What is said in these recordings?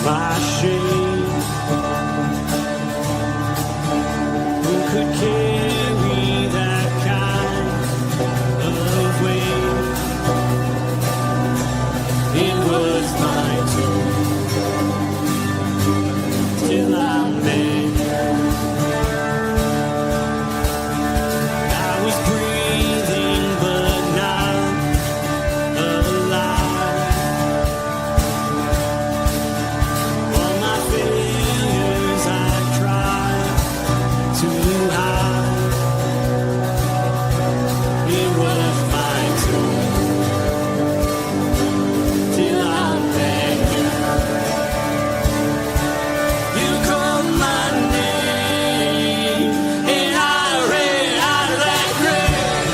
my shame. Who could carry that kind of weight? It was my turn till I met you. I was breathing but not alive. All my failures I tried to hide. It was my turn till I met you. You called my name and I ran out of that grave,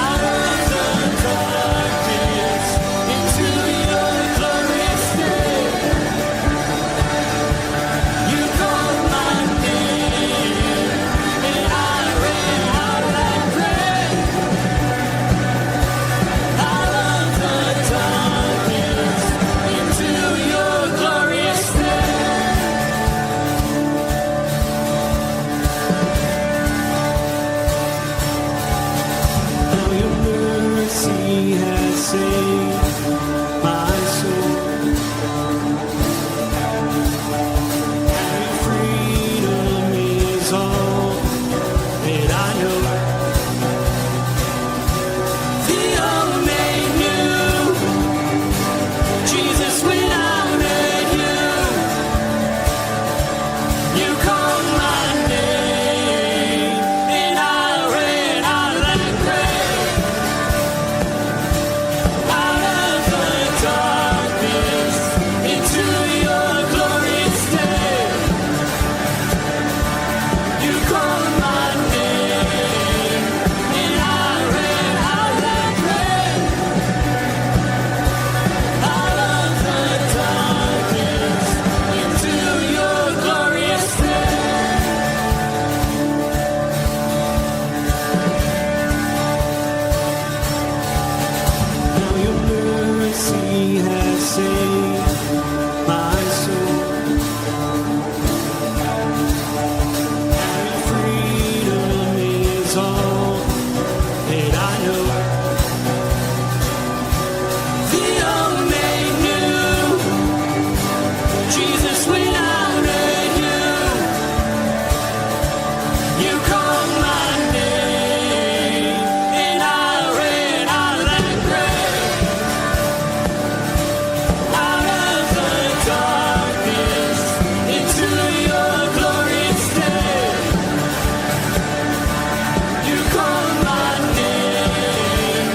out of the darkness into your glorious day. You called my name and I ran out of that grave, out of the darkness into your glorious day. Now your mercy has saved my soul. Now your freedom is all that I know. The old made new. Jesus, when I met you, you called my name and I ran out of that grave, out of the darkness into your glorious day. You called my name and I ran out of that grave, out of the darkness into your glorious day. Now your mercy has saved my soul. Now your freedom is all that I know. The old made new. Jesus, when I met you, you called my name and I ran out of that grave, out of the darkness into your glorious day. You called my name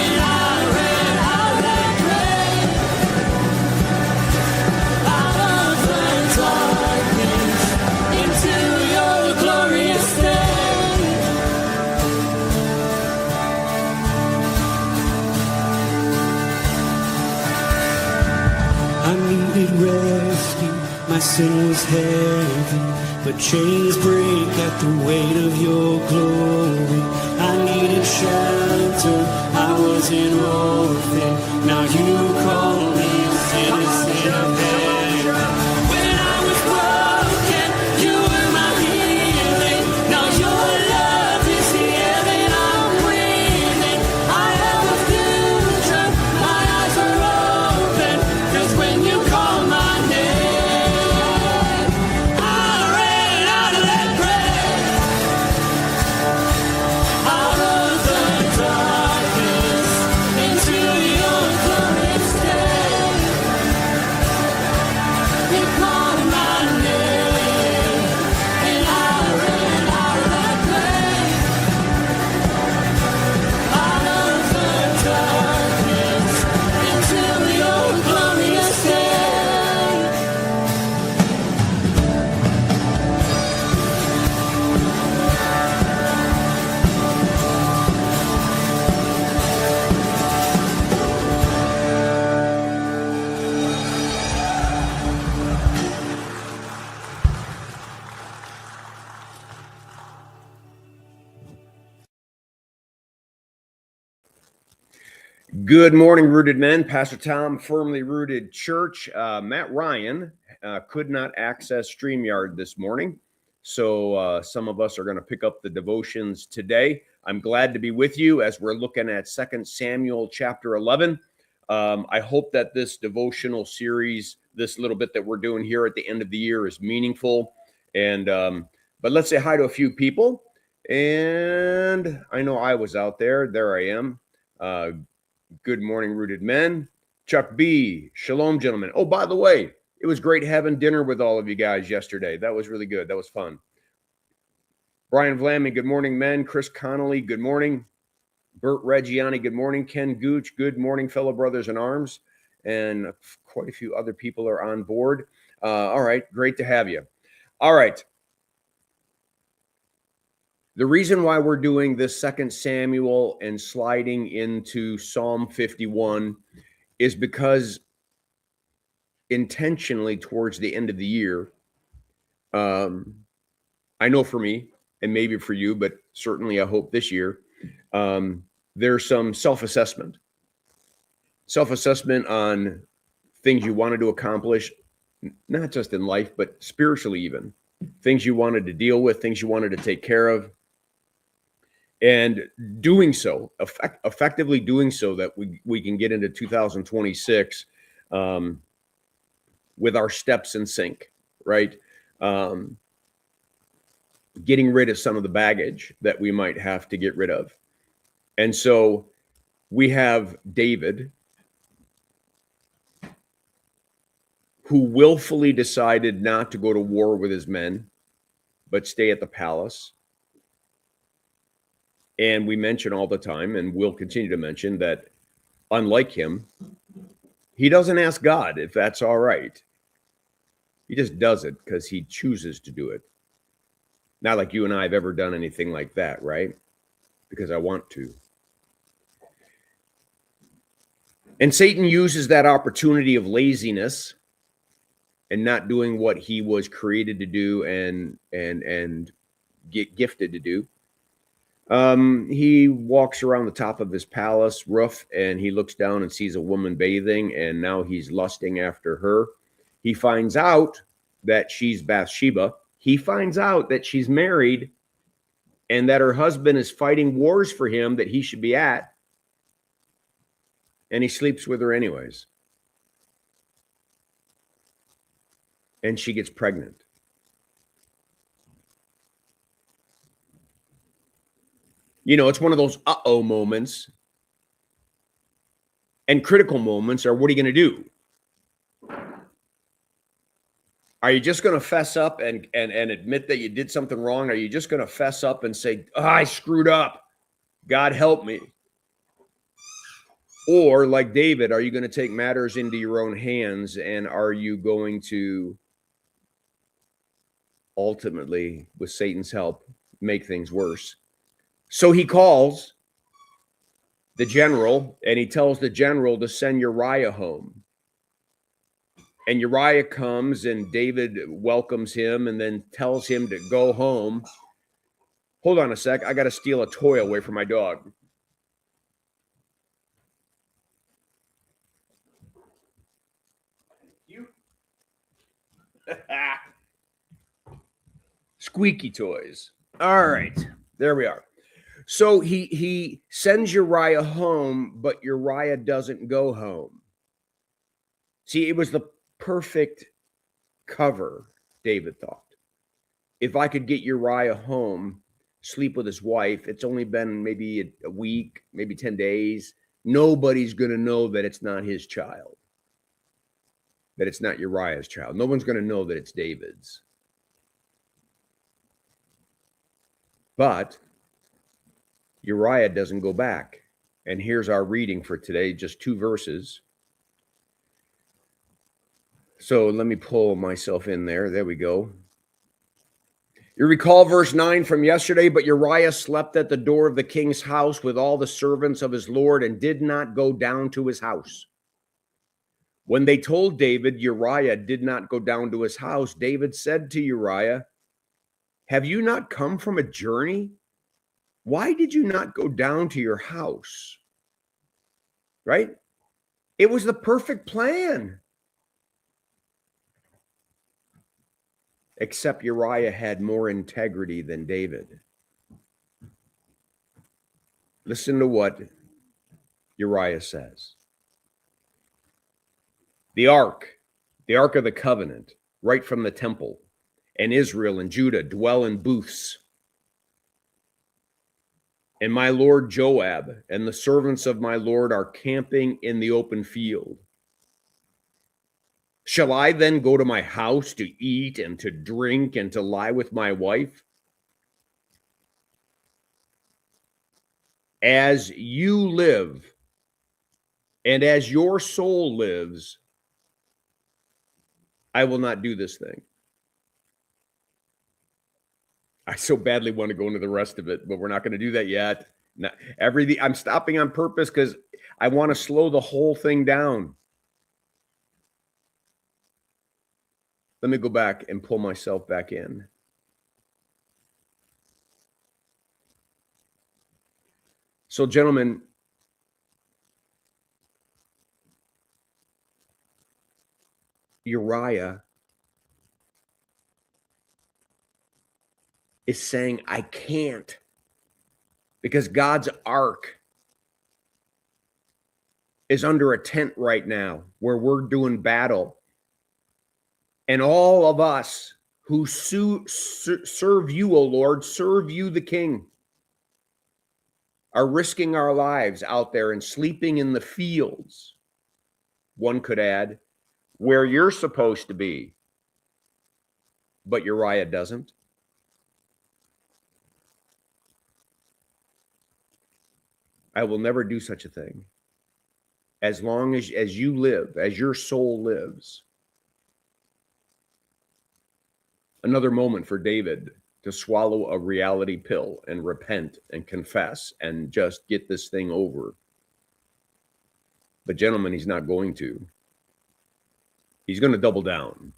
and I ran out of that grave, out of the darkness into your glorious day. I needed rescue, my sin was heavy, but chains break at the weight of your glory. I needed shelter, I was an orphan, now you call me a citizen of heaven. When I was broken, you were my healing, now your love is the air that I'm breathing. I have a future, my eyes are open, 'cause when you call my name, I ran out of that grave, out of the darkness into your glorious day. Good morning, Rooted Men. Pastor Tom, Firmly Rooted Church. Matt Ryan could not access StreamYard this morning, so some of us are going to pick up the devotions today. I'm glad to be with you as we're looking at 2 Samuel chapter 11. I hope that this devotional series, this little bit that we're doing here at the end of the year, is meaningful. And but let's say hi to a few people. And I know I was out there. There I am. Good morning, Rooted Men. Chuck B. Shalom, gentlemen. Oh, by the way, it was great having dinner with all of you guys yesterday. That was really good. That was fun. Brian Vlammy, good morning, men. Chris Connolly, good morning. Bert Reggiani, good morning. Ken Gooch, good morning, fellow brothers in arms. And quite a few other people are on board. All right, great to have you. All right. The reason why we're doing this 2 Samuel and sliding into Psalm 51 is because intentionally towards the end of the year, I know for me and maybe for you, but certainly I hope this year, there's some self-assessment on things you wanted to accomplish, not just in life, but spiritually even, things you wanted to deal with, things you wanted to take care of. And doing so, effectively doing so that we can get into 2026 with our steps in sync, right? Getting rid of some of the baggage that we might have to get rid of. And so we have David, who willfully decided not to go to war with his men, but stay at the palace. And we mention all the time, and we'll continue to mention, that unlike him, he doesn't ask God if that's all right. He just does it because he chooses to do it. Not like you and I have ever done anything like that, right? Because I want to. And Satan uses that opportunity of laziness and not doing what he was created to do and get gifted to do. He walks around the top of his palace roof and he looks down and sees a woman bathing, and now he's lusting after her. He finds out that she's Bathsheba. He finds out that she's married and that her husband is fighting wars for him that he should be at. And he sleeps with her anyways. And she gets pregnant. You know, it's one of those uh-oh moments. And critical moments are, what are you going to do? Are you just going to fess up and admit that you did something wrong? Are you just going to fess up and say, oh, I screwed up, God help me? Or like David, are you going to take matters into your own hands, and are you going to ultimately, with Satan's help, make things worse? So he calls the general, and he tells the general to send Uriah home. And Uriah comes, and David welcomes him and then tells him to go home. Hold on a sec. I got to steal a toy away from my dog. Squeaky toys. All right. There we are. So he sends Uriah home, but Uriah doesn't go home. See, it was the perfect cover, David thought. If I could get Uriah home, sleep with his wife, it's only been maybe a week, maybe 10 days. Nobody's going to know that it's not his child, that it's not Uriah's child. No one's going to know that it's David's. But Uriah doesn't go back. And here's our reading for today, just 2 verses. So let me pull myself in there. There we go. You recall verse 9 from yesterday, but Uriah slept at the door of the king's house with all the servants of his lord and did not go down to his house. When they told David Uriah did not go down to his house, David said to Uriah, have you not come from a journey? Why did you not go down to your house? right? It was the perfect plan. Except Uriah had more integrity than David. Listen to what Uriah says. The ark of the covenant, right from the temple, and Israel and Judah dwell in booths. And my lord Joab and the servants of my lord are camping in the open field. Shall I then go to my house to eat and to drink and to lie with my wife? As you live, and as your soul lives, I will not do this thing. I so badly want to go into the rest of it, but we're not going to do that yet. Everything I'm stopping on purpose because I want to slow the whole thing down. Let me go back and pull myself back in. So, gentlemen, Uriah is saying, I can't, because God's ark is under a tent right now where we're doing battle. And all of us who serve you, O Lord, serve you, the King, are risking our lives out there and sleeping in the fields, one could add, where you're supposed to be. But Uriah doesn't. I will never do such a thing. As long as you live, as your soul lives. Another moment for David to swallow a reality pill and repent and confess and just get this thing over. But gentlemen, he's not going to. He's going to double down.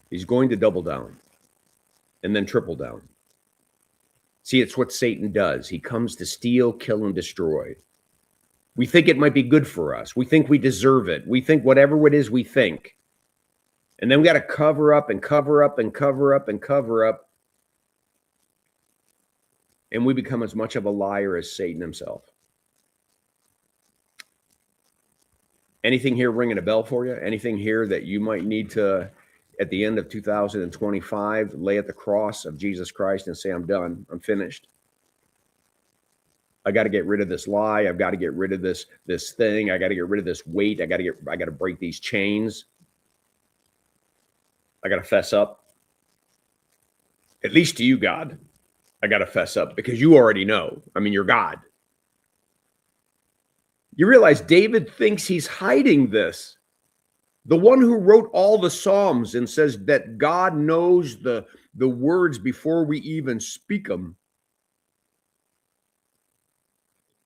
He's going to double down and then triple down. See, it's what Satan does. He comes to steal, kill, and destroy. We think it might be good for us. We think we deserve it. We think whatever it is we think. And then we got to cover up and cover up and cover up and cover up. And we become as much of a liar as Satan himself. Anything here ringing a bell for you? Anything here that you might need to, at the end of 2025, lay at the cross of Jesus Christ and say, I'm done. I'm finished. I got to get rid of this lie. I've got to get rid of this thing. I got to get rid of this weight. I got to break these chains. I got to fess up. At least to you, God, I got to fess up because you already know. I mean, you're God. You realize David thinks he's hiding this. The one who wrote all the Psalms and says that God knows the words before we even speak them,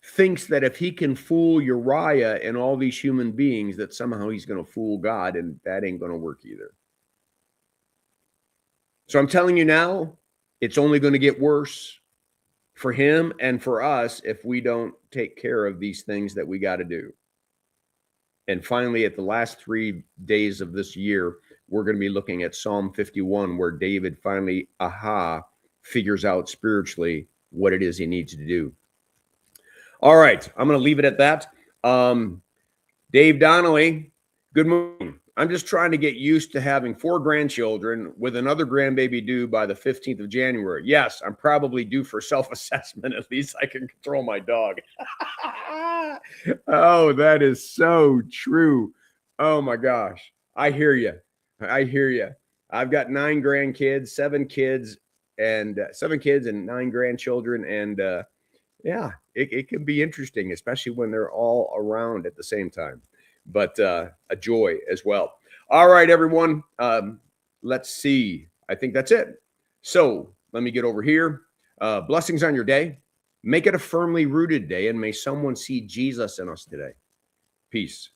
thinks that if he can fool Uriah and all these human beings, that somehow he's going to fool God, and that ain't going to work either. So I'm telling you now, it's only going to get worse for him and for us if we don't take care of these things that we got to do. And finally, at the last 3 days of this year, we're going to be looking at Psalm 51, where David finally, figures out spiritually what it is he needs to do. All right, I'm going to leave it at that. Dave Donnelly, good morning. I'm just trying to get used to having 4 grandchildren with another grandbaby due by the 15th of January. Yes, I'm probably due for self-assessment. At least I can control my dog. Oh, that is so true. Oh my gosh. I hear you. I hear you. I've got 9 grandkids, 7 kids and 9 grandchildren. And yeah, it can be interesting, especially when they're all around at the same time. But a joy as well. All right, everyone. Let's see. I think that's it. So let me get over here. Blessings on your day. Make it a firmly rooted day, and may someone see Jesus in us today. Peace.